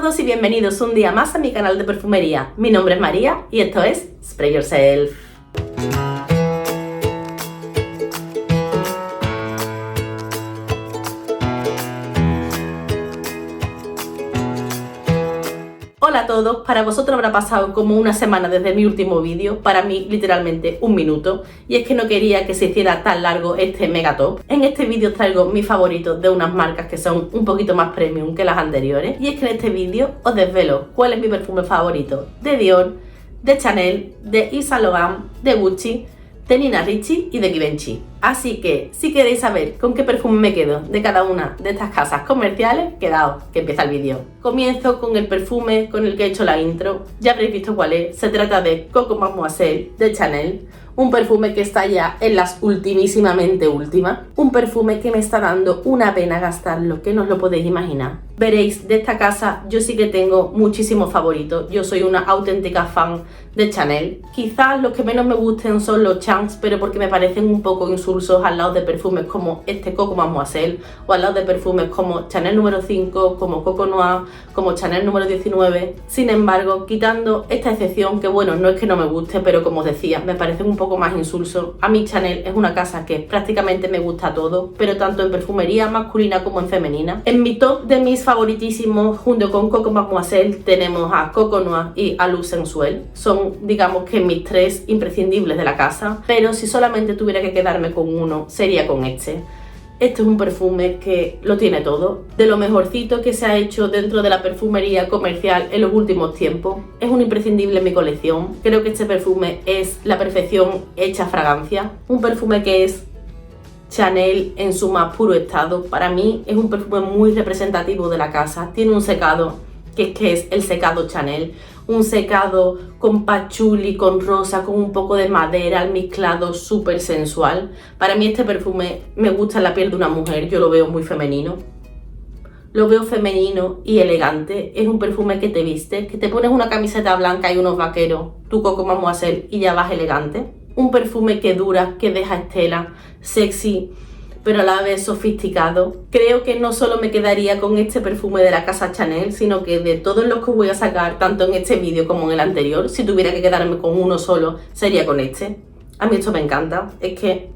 todos y bienvenidos un día más a mi canal de perfumería. Mi nombre es María y esto es Spray Yourself. Hola a todos, para vosotros habrá pasado como una semana desde mi último vídeo, para mí literalmente un minuto, y es que no quería que se hiciera tan largo este mega top. En este vídeo traigo mis favoritos de unas marcas que son un poquito más premium que las anteriores, y es que en este vídeo os desvelo cuál es mi perfume favorito de Dior, de Chanel, de Yves Saint Laurent, de Gucci, de Nina Ricci y de Givenchy. Así que si queréis saber con qué perfume me quedo de cada una de estas casas comerciales, quedaos que empieza el vídeo. Comienzo con el perfume con el que he hecho la intro, ya habréis visto cuál es. Se trata de Coco Mademoiselle de Chanel, un perfume que está ya en las ultimísimamente últimas, un perfume que me está dando una pena gastarlo, que no os lo podéis imaginar. Veréis, de esta casa yo sí que tengo muchísimos favoritos, yo soy una auténtica fan de Chanel. Quizás los que menos me gusten son los Chance, pero porque me parecen un poco insulsos al lado de perfumes como este Coco Mademoiselle, o al lado de perfumes como Chanel número 5, como Coco Noir, como Chanel número 19. Sin embargo, quitando esta excepción, que bueno, no es que no me guste, pero como os decía, me parecen un poco más insulsos. A mí Chanel es una casa que prácticamente me gusta todo, pero tanto en perfumería masculina como en femenina. En mi top de mis favoritísimos, junto con Coco Mademoiselle, tenemos a Coco Noir y a L'Eau Sensuelle. Son, digamos que mis tres imprescindibles de la casa, pero si solamente tuviera que quedarme con uno, sería con este. Este es un perfume que lo tiene todo, de lo mejorcito que se ha hecho dentro de la perfumería comercial en los últimos tiempos. Es un imprescindible en mi colección. Creo que este perfume es la perfección hecha fragancia, un perfume que es Chanel en su más puro estado. Para mí es un perfume muy representativo de la casa. Tiene un secado que es el secado Chanel, un secado con patchouli, con rosa, con un poco de madera, al mezclado súper sensual. Para mí este perfume me gusta en la piel de una mujer, yo lo veo muy femenino. Lo veo femenino y elegante. Es un perfume que te viste, que te pones una camiseta blanca y unos vaqueros, tu Coco Mademoiselle, y ya vas elegante. Un perfume que dura, que deja estela, sexy, pero a la vez sofisticado. Creo que no solo me quedaría con este perfume de la casa Chanel, sino que de todos los que voy a sacar, tanto en este vídeo como en el anterior, si tuviera que quedarme con uno solo, sería con este. A mí esto me encanta, es que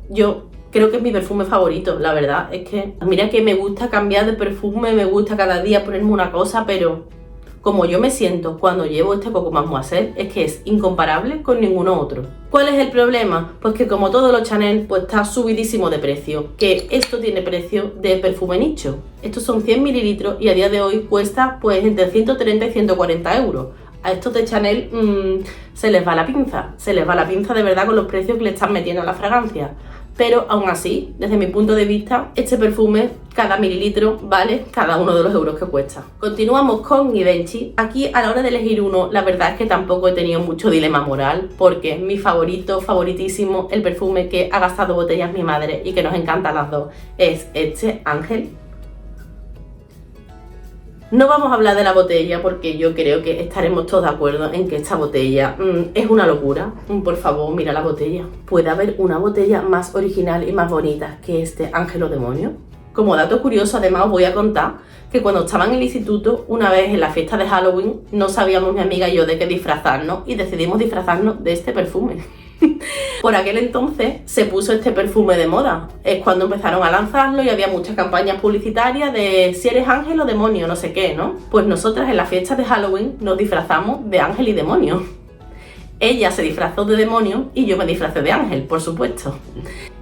yo creo que es mi perfume favorito, la verdad. Es que, mira que me gusta cambiar de perfume, me gusta cada día ponerme una cosa, pero como yo me siento cuando llevo este Coco Mademoiselle, es que es incomparable con ninguno otro. ¿Cuál es el problema? Pues que como todos los Chanel, pues está subidísimo de precio. Que esto tiene precio de perfume nicho. Estos son 100 mililitros y a día de hoy cuesta pues entre 130 y 140 euros. A estos de Chanel se les va la pinza. Se les va la pinza de verdad con los precios que le están metiendo a la fragancia. Pero aún así, desde mi punto de vista, este perfume, cada mililitro vale cada uno de los euros que cuesta. Continuamos con Givenchy. Aquí, a la hora de elegir uno, la verdad es que tampoco he tenido mucho dilema moral, porque mi favorito, favoritísimo, el perfume que ha gastado botellas mi madre y que nos encanta a las dos, es este Ángel. No vamos a hablar de la botella porque yo creo que estaremos todos de acuerdo en que esta botella es una locura. Por favor, mira la botella. ¿Puede haber una botella más original y más bonita que este Ángel o Demonio? Como dato curioso, además os voy a contar que cuando estaba en el instituto, una vez en la fiesta de Halloween, no sabíamos mi amiga y yo de qué disfrazarnos y decidimos disfrazarnos de este perfume. Por aquel entonces se puso este perfume de moda, es cuando empezaron a lanzarlo y había muchas campañas publicitarias de si eres ángel o demonio, no sé qué, ¿no? Pues nosotras en la fiesta de Halloween nos disfrazamos de ángel y demonio. Ella se disfrazó de demonio y yo me disfrazé de ángel, por supuesto.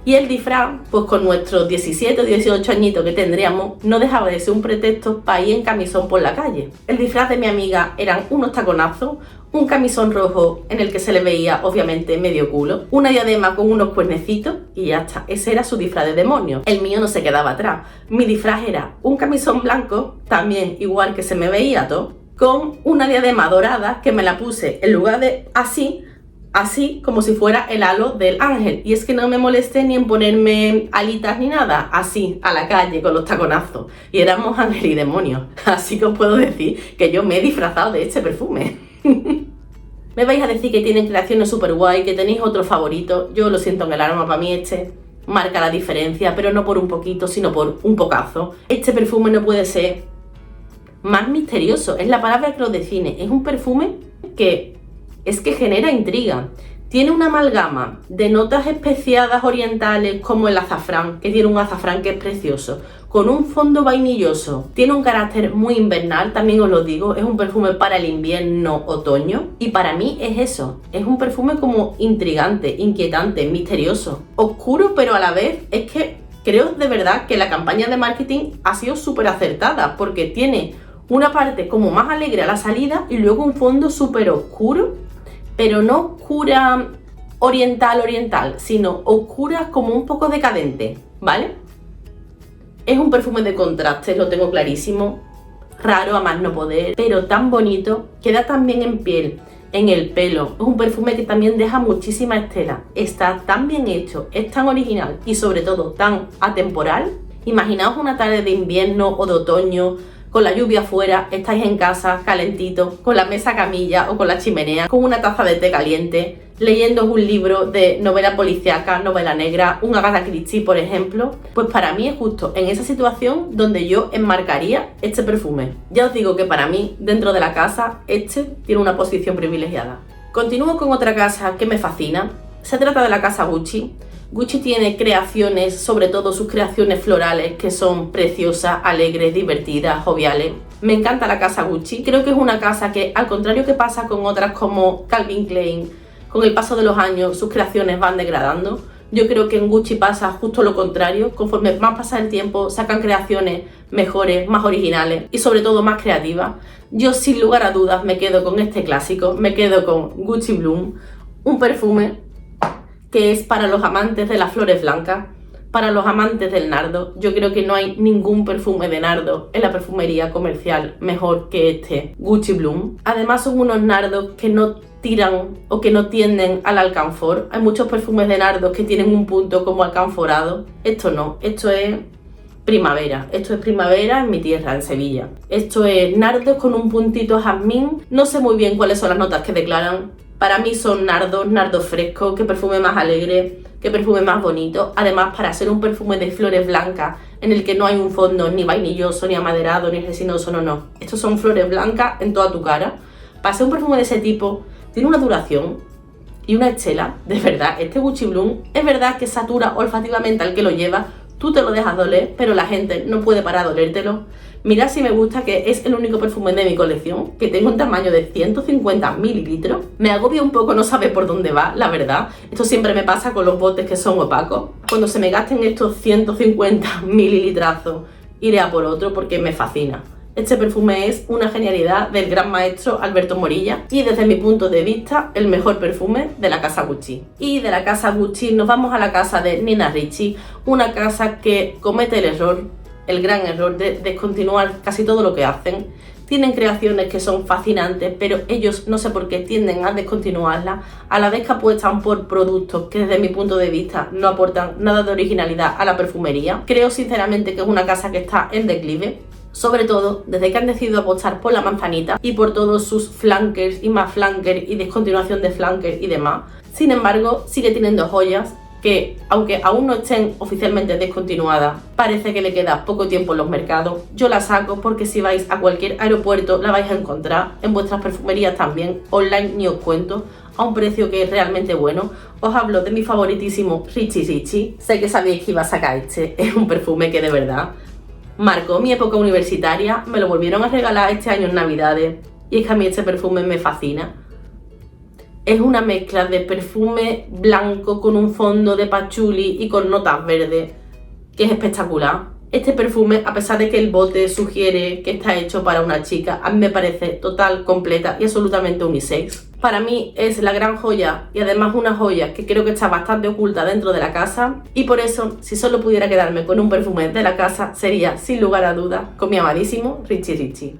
Y el disfraz, pues con nuestros 17 o 18 añitos que tendríamos, no dejaba de ser un pretexto para ir en camisón por la calle. El disfraz de mi amiga eran unos taconazos, un camisón rojo en el que se le veía obviamente medio culo, una diadema con unos cuernecitos y ya está. Ese era su disfraz de demonio. El mío no se quedaba atrás. Mi disfraz era un camisón blanco, también igual que se me veía todo, con una diadema dorada que me la puse en lugar de así como si fuera el halo del ángel. Y es que no me molesté ni en ponerme alitas ni nada, así, a la calle con los taconazos. Y éramos ángel y demonio. Así que os puedo decir que yo me he disfrazado de este perfume. Me vais a decir que tienen creaciones súper guay, que tenéis otro favorito. Yo lo siento en el alma, para mí este marca la diferencia, pero no por un poquito, sino por un pocazo. Este perfume no puede ser más misterioso. Es la palabra que lo define. Es un perfume que genera intriga. Tiene una amalgama de notas especiadas orientales como el azafrán, que tiene un azafrán que es precioso, con un fondo vainilloso. Tiene un carácter muy invernal, también os lo digo, es un perfume para el invierno-otoño. Y para mí es eso, es un perfume como intrigante, inquietante, misterioso, oscuro, pero a la vez es que creo de verdad que la campaña de marketing ha sido súper acertada, porque tiene una parte como más alegre a la salida y luego un fondo súper oscuro, pero no oscura oriental, sino oscura como un poco decadente, ¿vale? Es un perfume de contrastes, lo tengo clarísimo, raro a más no poder, pero tan bonito, queda tan bien en piel, en el pelo. Es un perfume que también deja muchísima estela, está tan bien hecho, es tan original y sobre todo tan atemporal. Imaginaos una tarde de invierno o de otoño, con la lluvia afuera, estáis en casa, calentito, con la mesa camilla o con la chimenea, con una taza de té caliente, leyendo un libro de novela policíaca, novela negra, un Agatha Christie, por ejemplo. Pues para mí es justo en esa situación donde yo enmarcaría este perfume. Ya os digo que para mí, dentro de la casa, este tiene una posición privilegiada. Continúo con otra casa que me fascina. Se trata de la casa Gucci. Gucci tiene creaciones, sobre todo sus creaciones florales, que son preciosas, alegres, divertidas, joviales. Me encanta la casa Gucci. Creo que es una casa que, al contrario que pasa con otras como Calvin Klein, con el paso de los años sus creaciones van degradando. Yo creo que en Gucci pasa justo lo contrario. Conforme más pasa el tiempo, sacan creaciones mejores, más originales y sobre todo más creativas. Yo sin lugar a dudas me quedo con este clásico, me quedo con Gucci Bloom, un perfume que es para los amantes de las flores blancas, para los amantes del nardo. Yo creo que no hay ningún perfume de nardo en la perfumería comercial mejor que este Gucci Bloom. Además son unos nardos que no tiran o que no tienden al alcanfor. Hay muchos perfumes de nardos que tienen un punto como alcanforado. Esto no, esto es primavera. Esto es primavera en mi tierra, en Sevilla. Esto es nardos con un puntito jazmín. No sé muy bien cuáles son las notas que declaran. Para mí son nardos frescos, qué perfume más alegre, qué perfume más bonito. Además, para ser un perfume de flores blancas, en el que no hay un fondo ni vainilloso, ni amaderado, ni resinoso, no. Estos son flores blancas en toda tu cara. Para ser un perfume de ese tipo, tiene una duración y una estela, de verdad. Este Gucci Bloom es verdad que satura olfativamente al que lo lleva. Tú te lo dejas doler, pero la gente no puede parar de olértelo. Mirad si me gusta, que es el único perfume de mi colección, que tengo un tamaño de 150 mililitros. Me agobia un poco no saber por dónde va, la verdad. Esto siempre me pasa con los botes que son opacos. Cuando se me gasten estos 150 mililitrazos, iré a por otro porque me fascina. Este perfume es una genialidad del gran maestro Alberto Morillas y desde mi punto de vista el mejor perfume de la casa Gucci. Y de la casa Gucci nos vamos a la casa de Nina Ricci, una casa que comete el gran error de descontinuar casi todo lo que hacen. Tienen creaciones que son fascinantes, pero ellos no sé por qué tienden a descontinuarlas, a la vez que apuestan por productos que desde mi punto de vista no aportan nada de originalidad a la perfumería. Creo sinceramente que es una casa que está en declive, sobre todo desde que han decidido apostar por la manzanita y por todos sus flankers y más flankers y descontinuación de flankers y demás. Sin embargo, sigue teniendo joyas que, aunque aún no estén oficialmente descontinuadas, parece que le queda poco tiempo en los mercados. Yo la saco porque si vais a cualquier aeropuerto la vais a encontrar, en vuestras perfumerías también, online ni os cuento, a un precio que es realmente bueno. Os hablo de mi favoritísimo Ricci Ricci. Sé que sabíais que iba a sacar este, es un perfume que de verdad marcó mi época universitaria, me lo volvieron a regalar este año en Navidades y es que a mí este perfume me fascina. Es una mezcla de perfume blanco con un fondo de patchouli y con notas verdes, que es espectacular. Este perfume, a pesar de que el bote sugiere que está hecho para una chica, a mí me parece total, completa y absolutamente unisex. Para mí es la gran joya y además una joya que creo que está bastante oculta dentro de la casa, y por eso, si solo pudiera quedarme con un perfume de la casa, sería sin lugar a dudas con mi amadísimo Ricci Ricci.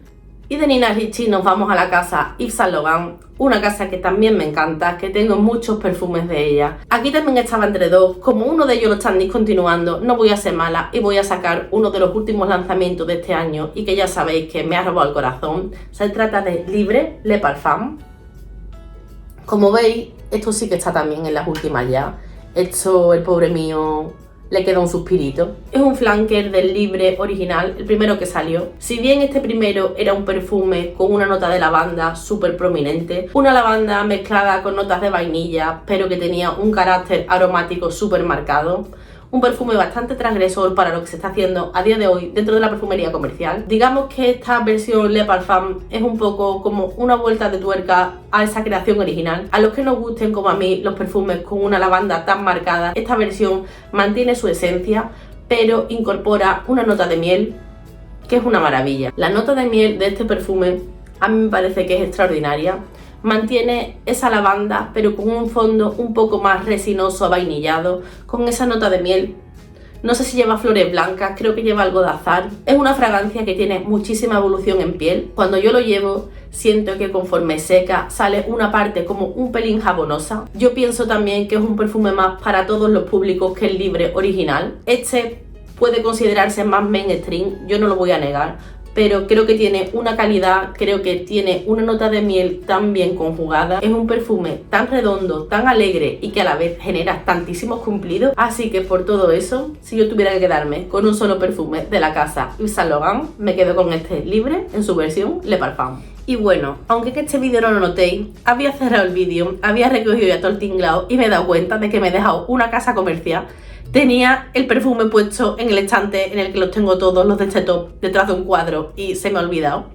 Y de Nina Ricci nos vamos a la casa Yves Saint Laurent, una casa que también me encanta, que tengo muchos perfumes de ella. Aquí también estaba entre dos, como uno de ellos lo están discontinuando, no voy a ser mala y voy a sacar uno de los últimos lanzamientos de este año y que ya sabéis que me ha robado el corazón. Se trata de Libre Le Parfum. Como veis, esto sí que está también en las últimas ya. Esto, el pobre mío, le queda un suspirito. Es un flanker del Libre original, el primero que salió. Si bien este primero era un perfume con una nota de lavanda súper prominente, una lavanda mezclada con notas de vainilla, pero que tenía un carácter aromático súper marcado, un perfume bastante transgresor para lo que se está haciendo a día de hoy dentro de la perfumería comercial. Digamos que esta versión Le Parfum es un poco como una vuelta de tuerca a esa creación original. A los que nos gusten, como a mí, los perfumes con una lavanda tan marcada, esta versión mantiene su esencia, pero incorpora una nota de miel que es una maravilla. La nota de miel de este perfume a mí me parece que es extraordinaria. Mantiene esa lavanda, pero con un fondo un poco más resinoso, avainillado, con esa nota de miel. No sé si lleva flores blancas, creo que lleva algo de azar. Es una fragancia que tiene muchísima evolución en piel. Cuando yo lo llevo, siento que conforme seca, sale una parte como un pelín jabonosa. Yo pienso también que es un perfume más para todos los públicos que el Libre original. Este puede considerarse más mainstream, yo no lo voy a negar, pero creo que tiene una calidad, creo que tiene una nota de miel tan bien conjugada. Es un perfume tan redondo, tan alegre y que a la vez genera tantísimos cumplidos. Así que por todo eso, si yo tuviera que quedarme con un solo perfume de la casa Yves Saint Laurent, me quedo con este Libre en su versión Le Parfum. Y bueno, aunque que este vídeo no lo notéis, había cerrado el vídeo, había recogido ya todo el tinglado y me he dado cuenta de que me he dejado una casa comercial. Tenía el perfume puesto en el estante en el que los tengo todos, los de este top, detrás de un cuadro, y se me ha olvidado.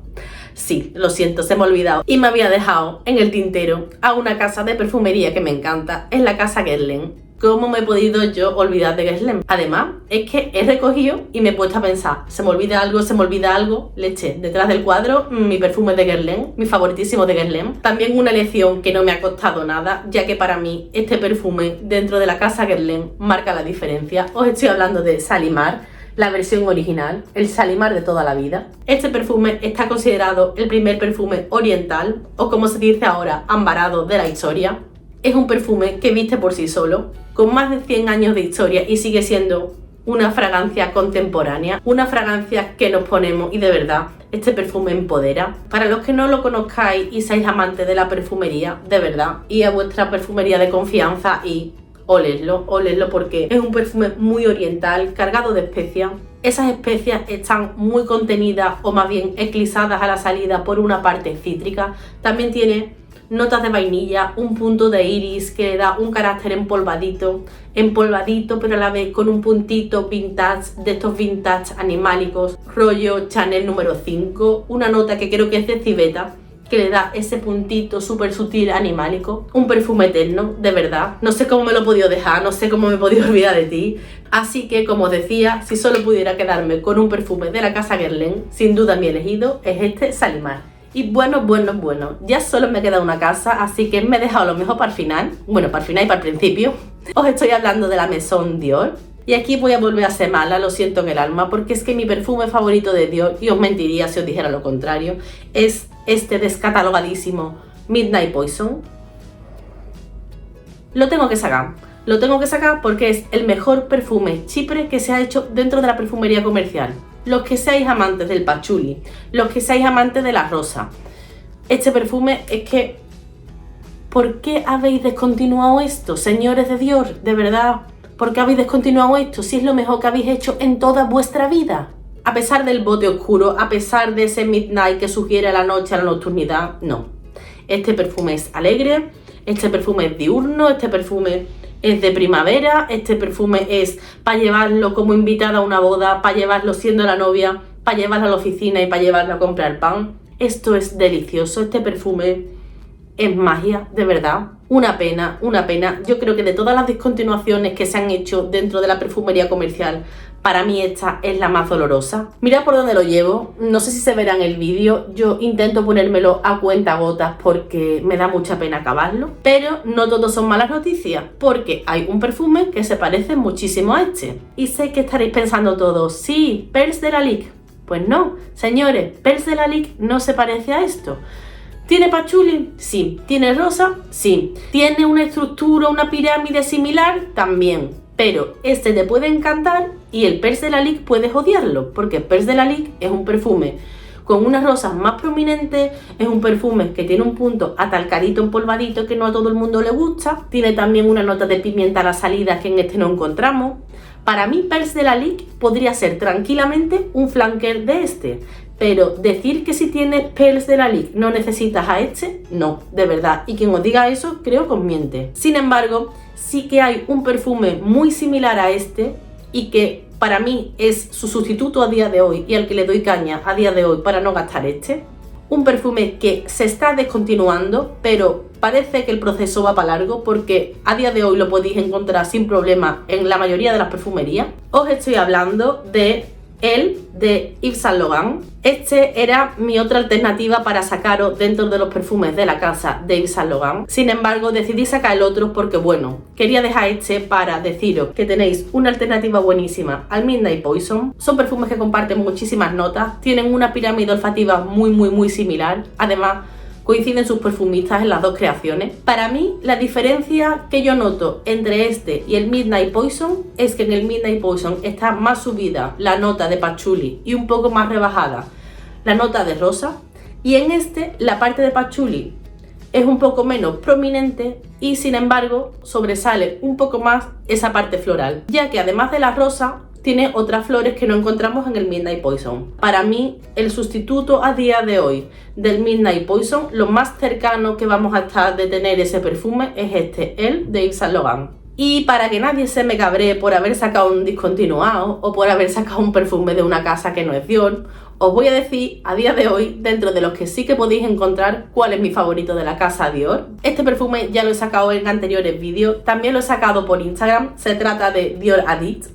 Sí, lo siento, se me ha olvidado. Y me había dejado en el tintero a una casa de perfumería que me encanta, es la casa Guerlain. ¿Cómo me he podido yo olvidar de Guerlain? Además, es que he recogido y me he puesto a pensar, se me olvida algo, leche, detrás del cuadro, mi perfume de Guerlain, mi favoritísimo de Guerlain. También una elección que no me ha costado nada, ya que para mí este perfume dentro de la casa Guerlain marca la diferencia. Os estoy hablando de Shalimar, la versión original, el Shalimar de toda la vida. Este perfume está considerado el primer perfume oriental, o como se dice ahora, ambarado de la historia. Es un perfume que viste por sí solo, con más de 100 años de historia y sigue siendo una fragancia contemporánea, una fragancia que nos ponemos y de verdad este perfume empodera. Para los que no lo conozcáis y seáis amantes de la perfumería, de verdad, y a vuestra perfumería de confianza y oledlo porque es un perfume muy oriental, cargado de especias. Esas especias están muy contenidas o más bien eclipsadas a la salida por una parte cítrica. También tiene notas de vainilla, un punto de iris que le da un carácter empolvadito pero a la vez con un puntito vintage, de estos vintage animálicos, rollo Chanel número 5, una nota que creo que es de civeta, que le da ese puntito súper sutil animálico. Un perfume eterno, de verdad. No sé cómo me lo he podido dejar, no sé cómo me he podido olvidar de ti. Así que, como os decía, si solo pudiera quedarme con un perfume de la casa Guerlain, sin duda mi elegido es este Shalimar. Y bueno, ya solo me queda una casa, así que me he dejado lo mejor para el final. Bueno, para el final y para el principio. Os estoy hablando de la Maison Dior. Y aquí voy a volver a ser mala, lo siento en el alma, porque es que mi perfume favorito de Dior, y os mentiría si os dijera lo contrario, es este descatalogadísimo Midnight Poison. Lo tengo que sacar porque es el mejor perfume chipre que se ha hecho dentro de la perfumería comercial. Los que seáis amantes del patchouli, los que seáis amantes de la rosa, este perfume es que... ¿Por qué habéis descontinuado esto, señores de Dior? De verdad, ¿por qué habéis descontinuado esto si es lo mejor que habéis hecho en toda vuestra vida? A pesar del bote oscuro, a pesar de ese midnight que sugiere la noche, a la nocturnidad, no. Este perfume es alegre, este perfume es diurno, este perfume es de primavera, este perfume es para llevarlo como invitada a una boda, para llevarlo siendo la novia, para llevarlo a la oficina y para llevarlo a comprar pan. Esto es delicioso, este perfume es magia, de verdad. Una pena. Yo creo que de todas las discontinuaciones que se han hecho dentro de la perfumería comercial, para mí esta es la más dolorosa. Mirad por dónde lo llevo, no sé si se verá en el vídeo, yo intento ponérmelo a cuentagotas porque me da mucha pena acabarlo, pero no todos son malas noticias, porque hay un perfume que se parece muchísimo a este. Y sé que estaréis pensando todos, sí, Perles de Lalique. Pues no, señores, Perles de Lalique no se parece a esto. ¿Tiene patchouli? Sí. ¿Tiene rosa? Sí. ¿Tiene una estructura, una pirámide similar? También. Pero este te puede encantar y el Perles de Lalique puedes odiarlo, porque el Perles de Lalique es un perfume con unas rosas más prominentes, es un perfume que tiene un punto atalcadito, empolvadito, que no a todo el mundo le gusta, tiene también una nota de pimienta a la salida que en este no encontramos, Para mí Pearls de Lalique podría ser tranquilamente un flanker de este, pero decir que si tienes Pearls de Lalique no necesitas a este, no, de verdad, y quien os diga eso creo que os miente. Sin embargo, sí que hay un perfume muy similar a este y que para mí es su sustituto a día de hoy y al que le doy caña a día de hoy para no gastar este. Un perfume que se está descontinuando, pero parece que el proceso va para largo porque a día de hoy lo podéis encontrar sin problema en la mayoría de las perfumerías. Os estoy hablando de de Yves Saint Laurent. Este era mi otra alternativa para sacaros dentro de los perfumes de la casa de Yves Saint Laurent. Sin embargo, decidí sacar el otro porque, bueno, quería dejar este para deciros que tenéis una alternativa buenísima al Midnight Poison. Son perfumes que comparten muchísimas notas, tienen una pirámide olfativa muy similar. Además, coinciden sus perfumistas en las dos creaciones. Para mí, la diferencia que yo noto entre este y el Midnight Poison es que en el Midnight Poison está más subida la nota de patchouli y un poco más rebajada la nota de rosa, y en este la parte de patchouli es un poco menos prominente y sin embargo sobresale un poco más esa parte floral, ya que además de la rosa tiene otras flores que no encontramos en el Midnight Poison. Para mí, el sustituto a día de hoy del Midnight Poison, lo más cercano que vamos a estar de tener ese perfume es este, el de Yves Saint Laurent. Y para que nadie se me cabree por haber sacado un discontinuado o por haber sacado un perfume de una casa que no es Dior, os voy a decir a día de hoy, dentro de los que sí que podéis encontrar, cuál es mi favorito de la casa Dior. Este perfume ya lo he sacado en anteriores vídeos, también lo he sacado por Instagram, se trata de Dior Addict.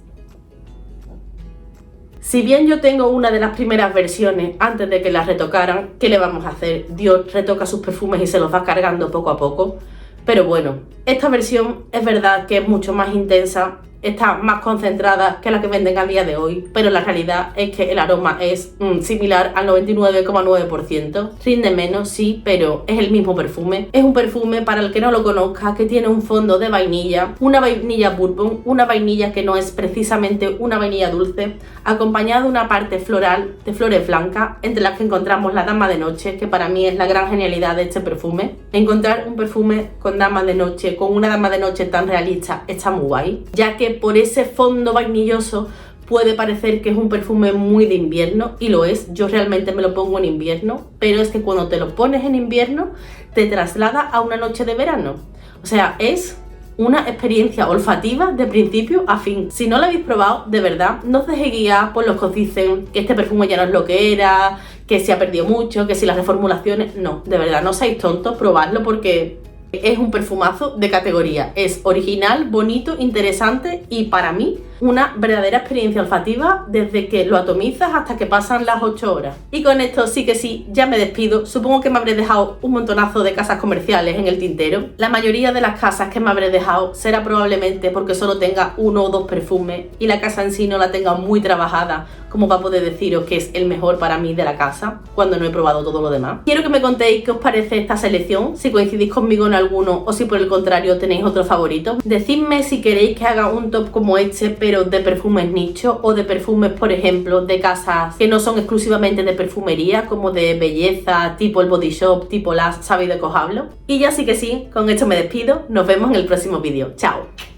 Si bien yo tengo una de las primeras versiones antes de que las retocaran, ¿qué le vamos a hacer? Dior retoca sus perfumes y se los va cargando poco a poco. Pero bueno, esta versión es verdad que es mucho más intensa, está más concentrada que la que venden a día de hoy, pero la realidad es que el aroma es similar al 99,9%. Rinde menos, sí, pero es el mismo perfume. Es un perfume, para el que no lo conozca, que tiene un fondo de vainilla, una vainilla bourbon, una vainilla que no es precisamente una vainilla dulce, acompañada de una parte floral de flores blancas, entre las que encontramos la dama de noche, que para mí es la gran genialidad de este perfume. Encontrar un perfume con dama de noche, con una dama de noche tan realista, está muy guay, ya que por ese fondo vainilloso puede parecer que es un perfume muy de invierno, y lo es. Yo realmente me lo pongo en invierno, pero es que cuando te lo pones en invierno te traslada a una noche de verano. O sea, es una experiencia olfativa de principio a fin. Si no lo habéis probado, de verdad, no os dejéis guiar por los que os dicen que este perfume ya no es lo que era, que se ha perdido mucho, que si las reformulaciones... No, de verdad, no seáis tontos, probadlo porque es un perfumazo de categoría. Es original, bonito, interesante y para mí una verdadera experiencia olfativa desde que lo atomizas hasta que pasan las 8 horas. Y con esto sí que sí, ya me despido. Supongo que me habré dejado un montonazo de casas comerciales en el tintero. La mayoría de las casas que me habré dejado será probablemente porque solo tenga uno o dos perfumes y la casa en sí no la tenga muy trabajada como para poder deciros que es el mejor para mí de la casa cuando no he probado todo lo demás. Quiero que me contéis qué os parece esta selección, si coincidís conmigo en alguno o si por el contrario tenéis otro favorito. Decidme si queréis que haga un top como este, pero de perfumes nicho, o de perfumes, por ejemplo, de casas que no son exclusivamente de perfumería, como de belleza, tipo el Body Shop, tipo Las, ¿sabéis de qué os hablo? Y ya sí que sí, con esto me despido. Nos vemos en el próximo vídeo. ¡Chao!